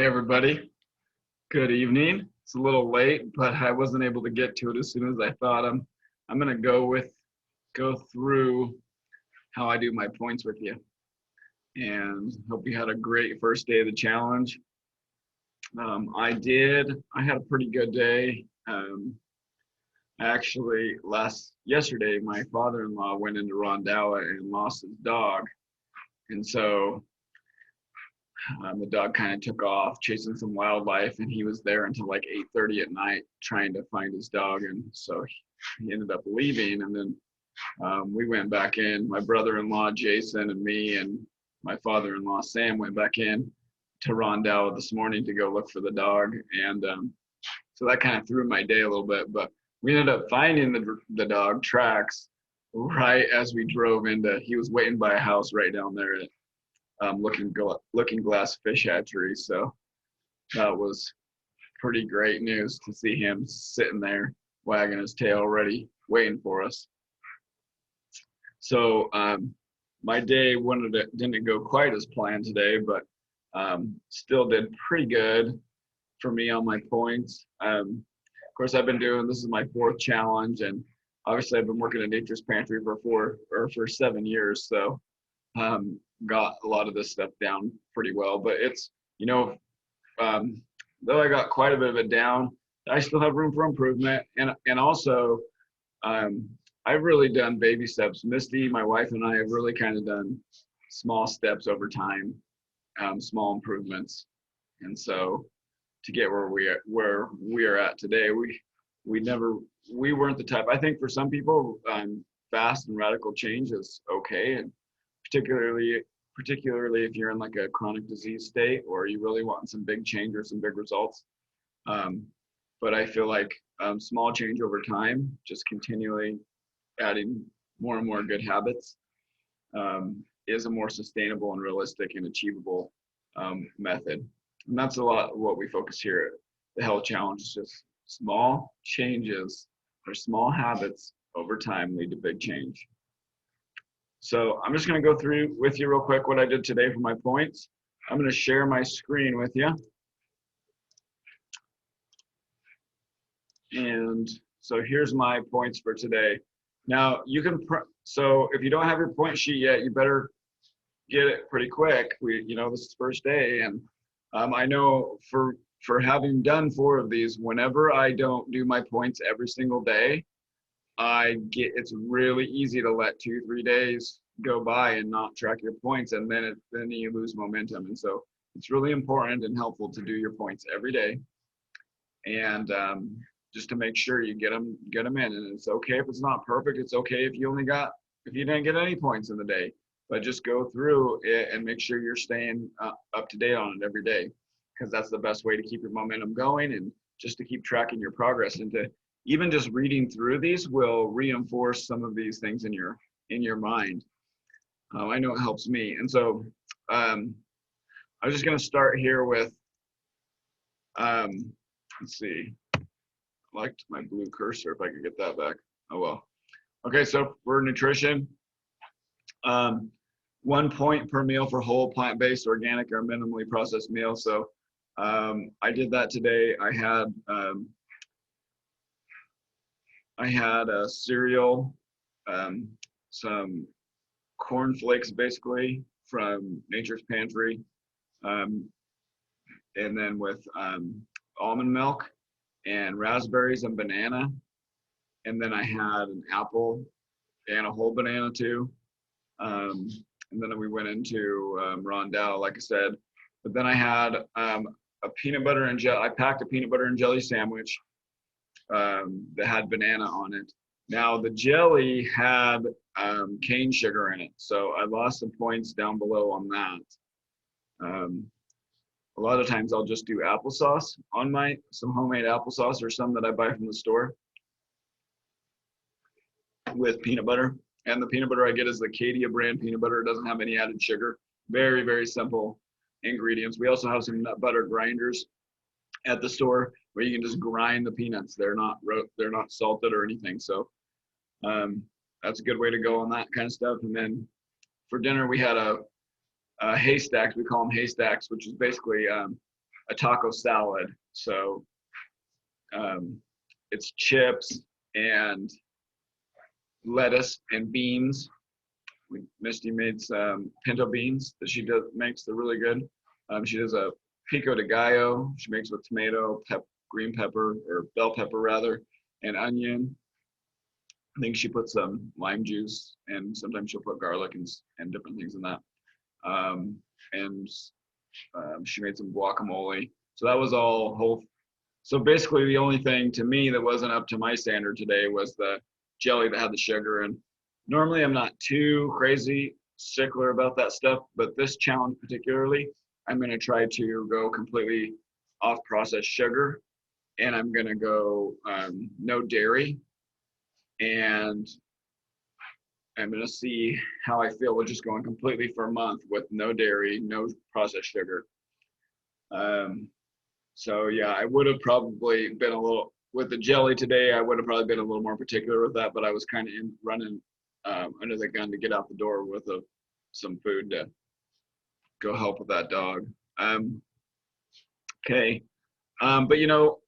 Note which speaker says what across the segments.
Speaker 1: Hey everybody, good evening. It's a little late, but I wasn't able to get to it as soon as I thought. I'm gonna go through how I do my points with you, and hope you had a great first day of the challenge. I did. I had a pretty good day. Actually, yesterday, my father-in-law went into Rondowa and lost his dog, and so the dog kind of took off chasing some wildlife, and he was there until like 8:30 at night trying to find his dog. And so he ended up leaving, and then we went back in. My brother-in-law Jason and me and my father-in-law Sam went back in to Rondow this morning to go look for the dog, and so that kind of threw my day a little bit. But we ended up finding the dog tracks right as we drove into. He was waiting by a house right down there at Looking Glass Fish Hatchery. So that was pretty great news to see him sitting there wagging his tail ready, waiting for us. So my day didn't go quite as planned today, but still did pretty good for me on my points. Of course, this is my fourth challenge, and obviously I've been working at Nature's Pantry for 7 years, so got a lot of this stuff down pretty well. But it's, though I got quite a bit of it down, I still have room for improvement. And also, I've really done baby steps. Misty, my wife, and I have really kind of done small steps over time, small improvements. And so to get where we are at today, we weren't the type. I think for some people, fast and radical change is okay, and particularly if you're in like a chronic disease state or you really want some big change or some big results. But I feel like small change over time, just continually adding more and more good habits, is a more sustainable and realistic and achievable method. And that's a lot of what we focus here at the Health Challenge. Is just small changes or small habits over time lead to big change. So I'm just going to go through with you real quick what I did today for my points. I'm going to share my screen with you. And so here's my points for today. Now you can, so if you don't have your point sheet yet, you better get it pretty quick. This is the first day, and I know for having done 4 of these, whenever I don't do my points every single day, it's really easy to let 2-3 days go by and not track your points, and then you lose momentum. And so it's really important and helpful to do your points every day, and just to make sure you get them in. And it's okay if it's not perfect. It's okay if you didn't get any points in the day, but just go through it and make sure you're staying up to date on it every day, because that's the best way to keep your momentum going and just to keep tracking your progress. And to even just reading through these will reinforce some of these things in your mind. I know it helps me. And so I'm just going to start here with, let's see, I liked my blue cursor, if I could get that back. Oh well. Okay, so for nutrition, 1 point per meal for whole, plant-based, organic, or minimally processed meals. So I did that today. I had a cereal, some corn flakes basically from Nature's Pantry, and then with almond milk and raspberries and banana. And then I had an apple and a whole banana too. And then we went into Rondow, like I said. But then I had a peanut butter and jelly. I packed a peanut butter and jelly sandwich that had banana on it. Now the jelly had cane sugar in it, so I lost some points down below on that. A lot of times I'll just do applesauce on some homemade applesauce or some that I buy from the store with peanut butter. And the peanut butter I get is the Cadia brand peanut butter. It doesn't have any added sugar. Very, very simple ingredients. We also have some nut butter grinders at the store where you can just grind the peanuts. They're not salted or anything. So that's a good way to go on that kind of stuff. And then for dinner we had a haystacks. We call them haystacks, which is basically a taco salad. So it's chips and lettuce and beans. Misty made some pinto beans that she makes. They're really good. She does a pico de gallo. She makes with tomato, green pepper, or bell pepper rather, and onion. I think she puts some lime juice, and sometimes she'll put garlic and different things in that. She made some guacamole. So that was all whole. So basically, the only thing to me that wasn't up to my standard today was the jelly that had the sugar. And normally, I'm not too crazy stickler about that stuff, but this challenge particularly, I'm going to try to go completely off processed sugar, and I'm going to go no dairy, and I'm going to see how I feel with just going completely for a month with no dairy, no processed sugar. So yeah, I would have probably been a little, with the jelly today, I would have probably been a little more particular with that, but I was kind of running under the gun to get out the door with some food to go help with that dog. Okay, but you know,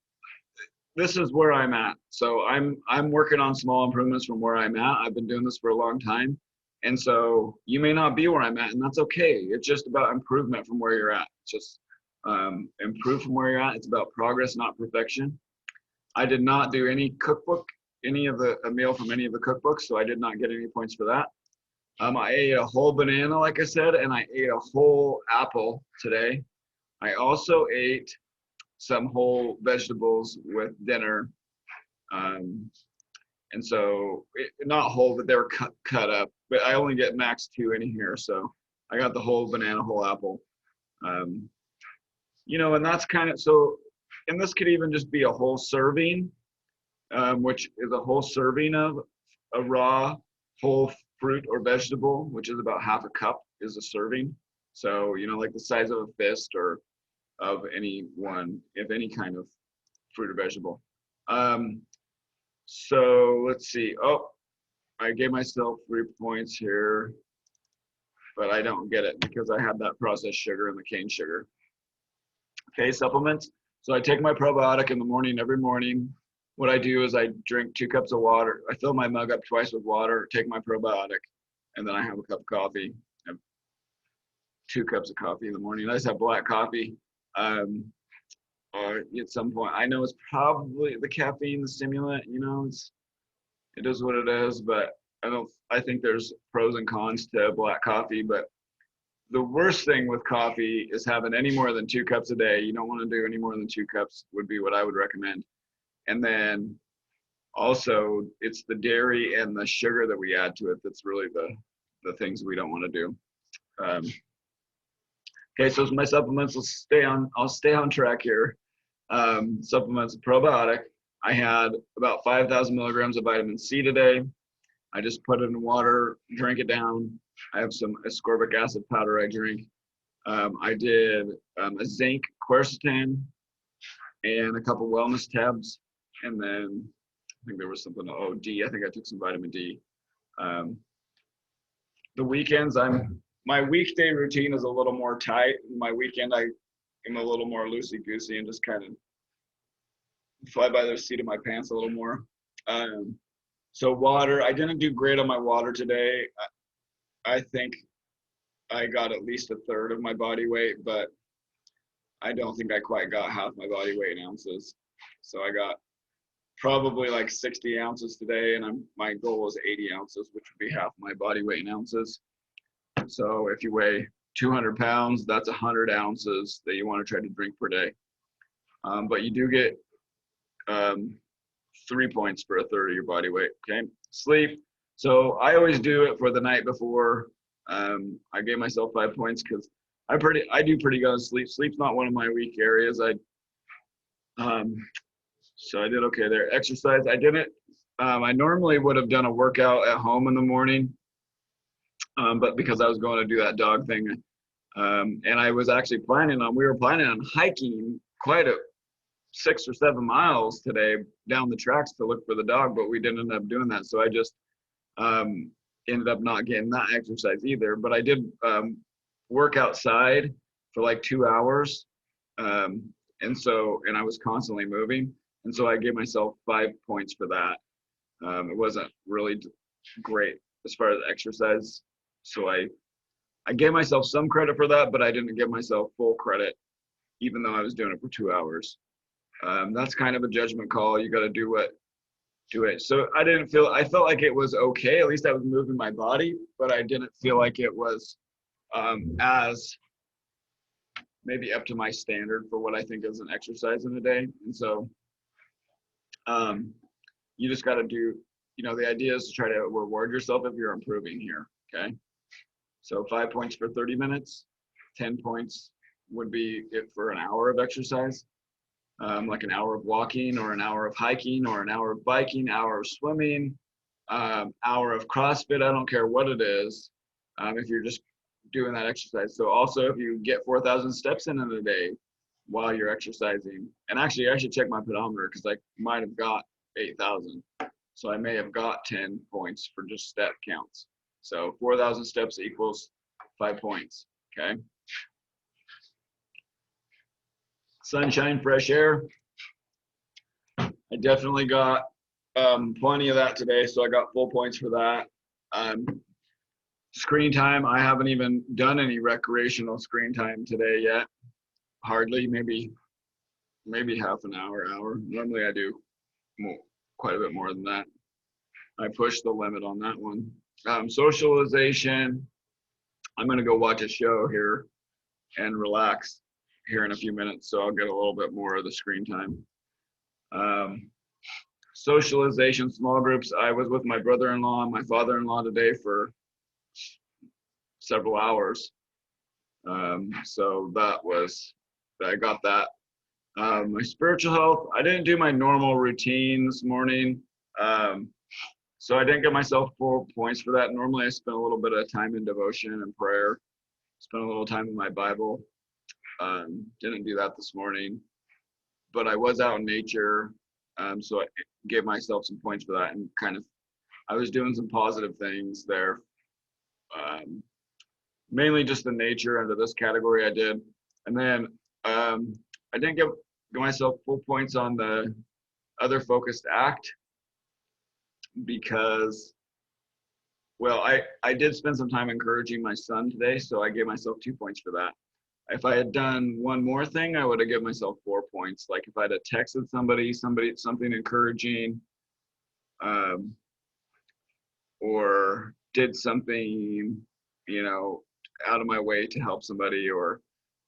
Speaker 1: this is where I'm at. So I'm working on small improvements from where I'm at. I've been doing this for a long time. And so you may not be where I'm at, and that's okay. It's just about improvement from where you're at. It's just improve from where you're at. It's about progress, not perfection. I did not do any cookbook, a meal from any of the cookbooks, so I did not get any points for that. I ate a whole banana, like I said, and I ate a whole apple today. I also ate some whole vegetables with dinner. And so, not whole, but they were cut up. But I only get max 2 in here, so I got the whole banana, whole apple. You know, and that's kind of, so, and this could even just be a whole serving, which is a whole serving of a raw whole fruit or vegetable, which is about half a cup is a serving. So, you know, like the size of a fist or of any kind of fruit or vegetable. So let's see. Oh, I gave myself 3 points here, but I don't get it because I had that processed sugar and the cane sugar. Okay, supplements. So I take my probiotic in the morning, every morning. What I do is I drink 2 cups of water. I fill my mug up twice with water, take my probiotic, and then I have a cup of coffee. I have 2 cups of coffee in the morning. I just have black coffee. Or at some point, I know it's probably the caffeine, the stimulant, you know, it is what it is, but I think there's pros and cons to black coffee, but the worst thing with coffee is having any more than 2 cups a day. You don't want to do any more than 2 cups would be what I would recommend. And then also it's the dairy and the sugar that we add to it that's really the things we don't want to do. Okay, so my supplements, I'll stay on track here. Supplements, probiotic. I had about 5,000 milligrams of vitamin C today. I just put it in water, drank it down. I have some ascorbic acid powder I drink. I did a zinc quercetin and a couple wellness tabs. And then I think there was something, D. I think I took some vitamin D. The weekends, my weekday routine is a little more tight. My weekend, I am a little more loosey-goosey and just kind of fly by the seat of my pants a little more. So water, I didn't do great on my water today. I think I got at least 1/3 of my body weight, but I don't think I quite got half my body weight in ounces. So I got probably like 60 ounces today, and my goal is 80 ounces, which would be half my body weight in ounces. So if you weigh 200 pounds, that's 100 ounces that you want to try to drink per day. But you do get 3 points for 1/3 of your body weight. Okay, sleep. So I always do it for the night before. I gave myself 5 points because I do pretty good on sleep. Sleep's not one of my weak areas. So I did okay there. Exercise, I didn't. I normally would have done a workout at home in the morning, but because I was going to do that dog thing, and I was actually we were planning on hiking quite 6 or 7 miles today down the tracks to look for the dog, but we didn't end up doing that. So I just ended up not getting that exercise either. But I did work outside for like 2 hours, And I was constantly moving. And so I gave myself 5 points for that. It wasn't really great as far as exercise. So I gave myself some credit for that, but I didn't give myself full credit, even though I was doing it for 2 hours. That's kind of a judgment call. You got to do it. So I felt like it was okay. At least I was moving my body, but I didn't feel like it was as maybe up to my standard for what I think is an exercise in a day. And so you just got to do, the idea is to try to reward yourself if you're improving here. Okay. So 5 points for 30 minutes, 10 points would be it for an hour of exercise, like an hour of walking or an hour of hiking or an hour of biking, hour of swimming, hour of CrossFit. I don't care what it is. If you're just doing that exercise. So also if you get 4,000 steps in a day while you're exercising, and actually I should check my pedometer because I might have got 8,000. So I may have got 10 points for just step counts. So 4,000 steps equals 5 points, okay? Sunshine, fresh air. I definitely got plenty of that today, so I got full points for that. Screen time, I haven't even done any recreational screen time today yet. Hardly, maybe half an hour. Normally I do quite a bit more than that. I pushed the limit on that one. Socialization, I'm gonna go watch a show here and relax here in a few minutes, so I'll get a little bit more of the screen time. Socialization, small groups, I was with my brother-in-law and my father-in-law today for several hours. So I got that. My spiritual health, I didn't do my normal routine this morning. So I didn't give myself 4 points for that. Normally I spend a little bit of time in devotion and prayer, spend a little time in my Bible. Didn't do that this morning, but I was out in nature. So I gave myself some points for that, and I was doing some positive things there. Mainly just the nature under this category I did. And then I didn't give myself full points on the other focused act because, well, I did spend some time encouraging my son today, so I gave myself 2 points for that. If I had done one more thing, I would have given myself 4 points. Like if I'd have texted something encouraging, or did something, out of my way to help somebody, or,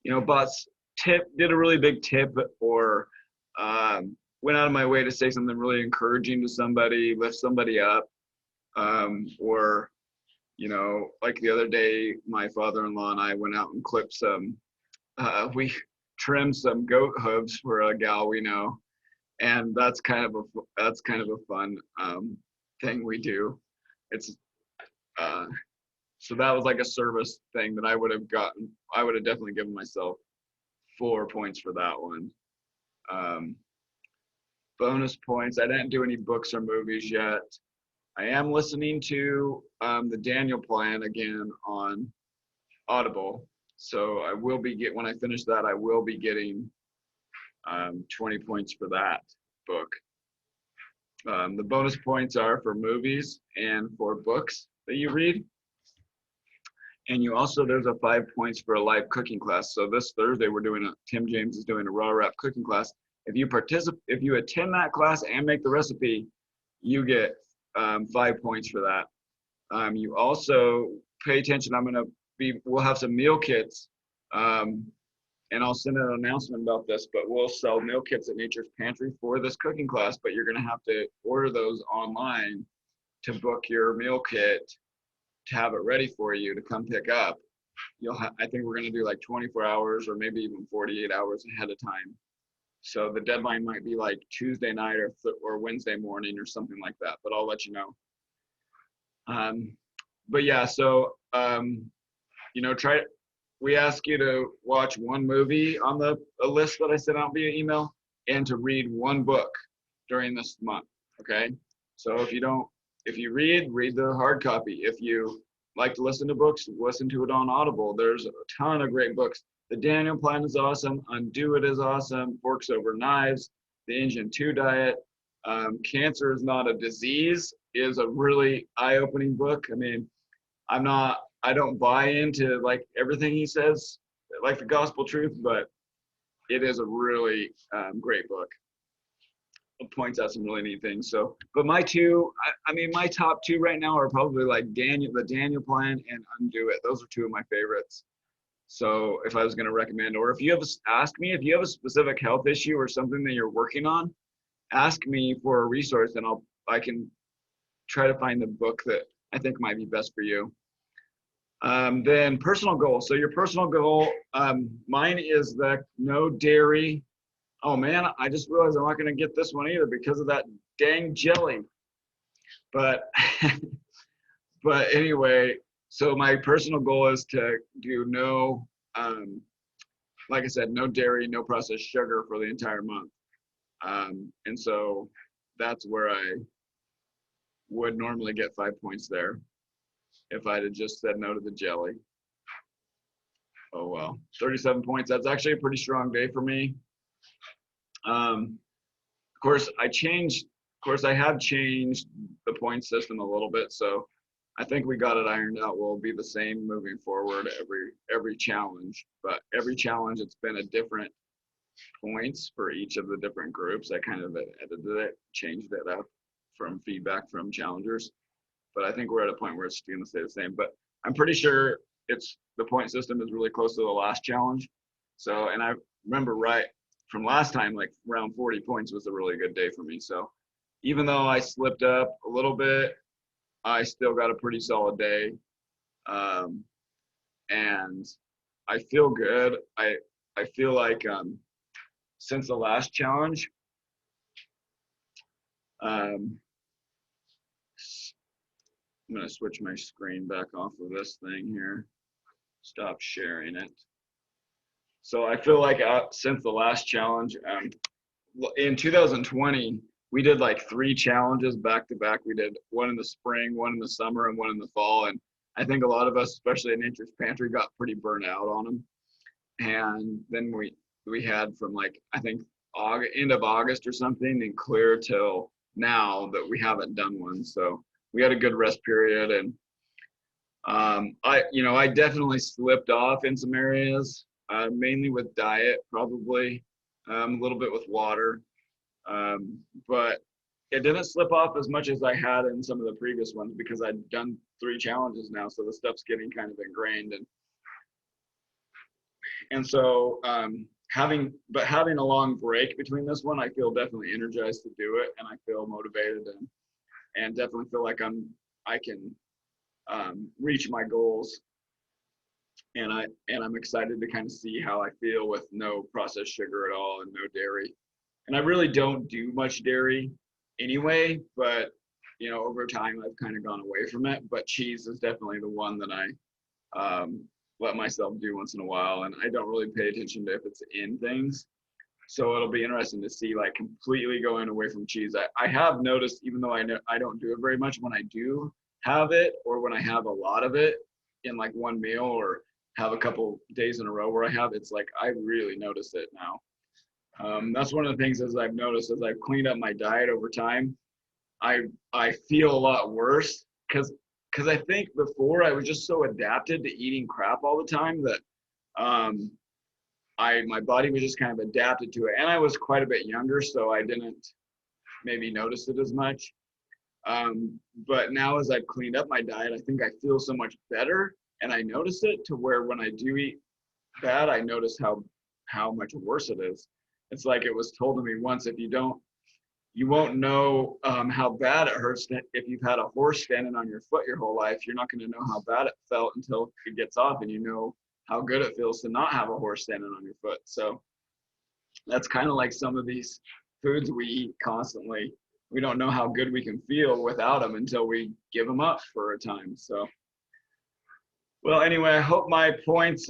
Speaker 1: did a really big tip, or went out of my way to say something really encouraging to somebody, lift somebody up, or, like the other day, my father-in-law and I went out and clipped we trimmed some goat hooves for a gal we know, and that's kind of a fun thing we do. It's so that was like a service thing that I would have definitely given myself 4 points for that one. Bonus points, I didn't do any books or movies yet. I am listening to the Daniel Plan again on Audible. So I will when I finish that, I will be getting 20 points for that book. The bonus points are for movies and for books that you read. And there's a 5 points for a live cooking class. So this Thursday, Tim James is doing a raw wrap cooking class. If you attend that class and make the recipe, you get 5 points for that. You also pay attention. We'll have some meal kits, and I'll send an announcement about this, but we'll sell meal kits at Nature's Pantry for this cooking class, but you're gonna have to order those online to book your meal kit to have it ready for you to come pick up. I think we're gonna do like 24 hours or maybe even 48 hours ahead of time. So the deadline might be like Tuesday night or Wednesday morning or something like that, but I'll let you know. But yeah, so, we ask you to watch one movie on a list that I sent out via email, and to read one book during this month, okay? So if you read the hard copy. If you like to listen to books, listen to it on Audible. There's a ton of great books. The Daniel plan is awesome. Undo It is awesome. Forks Over Knives, the Engine 2 Diet. Cancer is Not a Disease is a really eye-opening book. I mean, I don't buy into like everything he says, like the gospel truth, but it is a really great book. It points out some really neat things. So, but my two, I mean, my top two right now are probably like the Daniel plan and Undo It. Those are two of my favorites. So if I was going to recommend, or if you have ask me if you have a specific health issue or something that you're working on, ask me for a resource and I can try to find the book that I think might be best for you. Then personal goal. So your personal goal, mine is the no dairy. Oh man, I just realized I'm not going to get this one either because of that dang jelly. But but anyway, so my personal goal is to do no, like I said, no dairy, no processed sugar for the entire month. And so that's where I would normally get 5 points there if I'd have just said no to the jelly. Oh well, 37 points. That's actually a pretty strong day for me. Of course, I have changed the point system a little bit, so I think we got it ironed out. We'll be the same moving forward every challenge, but every challenge it's been a different points for each of the different groups. I kind of edited it, changed it up from feedback from challengers, but I think we're at a point where it's going to stay the same. But I'm pretty sure the point system is really close to the last challenge. So, and I remember right from last time, like around 40 points was a really good day for me. So even though I slipped up a little bit, I still got a pretty solid day. And I feel good. I feel like since the last challenge, I'm going to switch my screen back off of this thing here. Stop sharing it. So I feel like since the last challenge, in 2020, we did like 3 challenges back to back. We did one in the spring, one in the summer, and one in the fall. And I think a lot of us, especially in Nature's Pantry, got pretty burnt out on them. And then we had from like, I think end of August or something and clear till now that we haven't done one. So we had a good rest period. And I definitely slipped off in some areas, mainly with diet, probably a little bit with water. But it didn't slip off as much as I had in some of the previous ones because I'd done 3 challenges now. So the stuff's getting kind of ingrained. And so having a long break between this one, I feel definitely energized to do it, and I feel motivated and definitely feel like I can reach my goals. And I'm excited to kind of see how I feel with no processed sugar at all and no dairy. And I really don't do much dairy anyway, but over time I've kind of gone away from it. But cheese is definitely the one that I let myself do once in a while, and I don't really pay attention to if it's in things. So it'll be interesting to see like completely going away from cheese. I have noticed, even though I don't do it very much, when I do have it or when I have a lot of it in like one meal or have a couple days in a row where I have, it's like I really notice it now. That's one of the things as I've noticed as I've cleaned up my diet over time. I feel a lot worse because I think before I was just so adapted to eating crap all the time that my body was just kind of adapted to it, and I was quite a bit younger, so I didn't maybe notice it as much. But now as I've cleaned up my diet, I think I feel so much better, and I notice it to where when I do eat bad, I notice how much worse it is. It's like it was told to me once, if you won't know how bad it hurts if you've had a horse standing on your foot your whole life. You're not going to know how bad it felt until it gets off and you know how good it feels to not have a horse standing on your foot. So that's kind of like some of these foods we eat constantly. We don't know how good we can feel without them until we give them up for a time. So, well, anyway, I hope my points,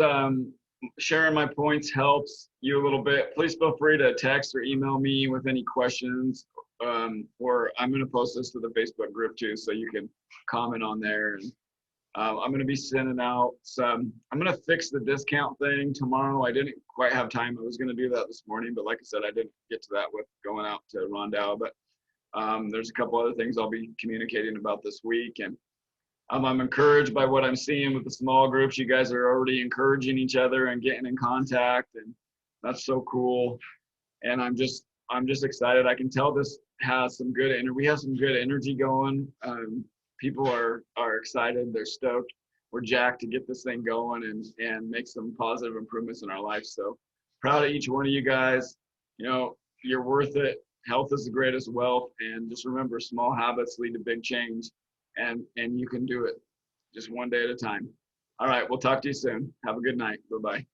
Speaker 1: sharing my points helps you a little bit. Please feel free to text or email me with any questions, or I'm going to post this to the Facebook group too, so you can comment on there I'm going to be sending out some, I'm going to fix the discount thing tomorrow. I didn't quite have time. I was going to do that this morning, but like I said, I didn't get to that with going out to Rondow. But there's a couple other things I'll be communicating about this week. And I'm encouraged by what I'm seeing with the small groups. You guys are already encouraging each other and getting in contact, and that's so cool. And I'm just excited. I can tell this has some good energy. We have some good energy going. People are excited. They're stoked. We're jacked to get this thing going and make some positive improvements in our life. So proud of each one of you guys. You know, you're worth it. Health is the greatest wealth. And just remember, small habits lead to big change. And you can do it just one day at a time. All right, we'll talk to you soon. Have a good night. Bye-bye.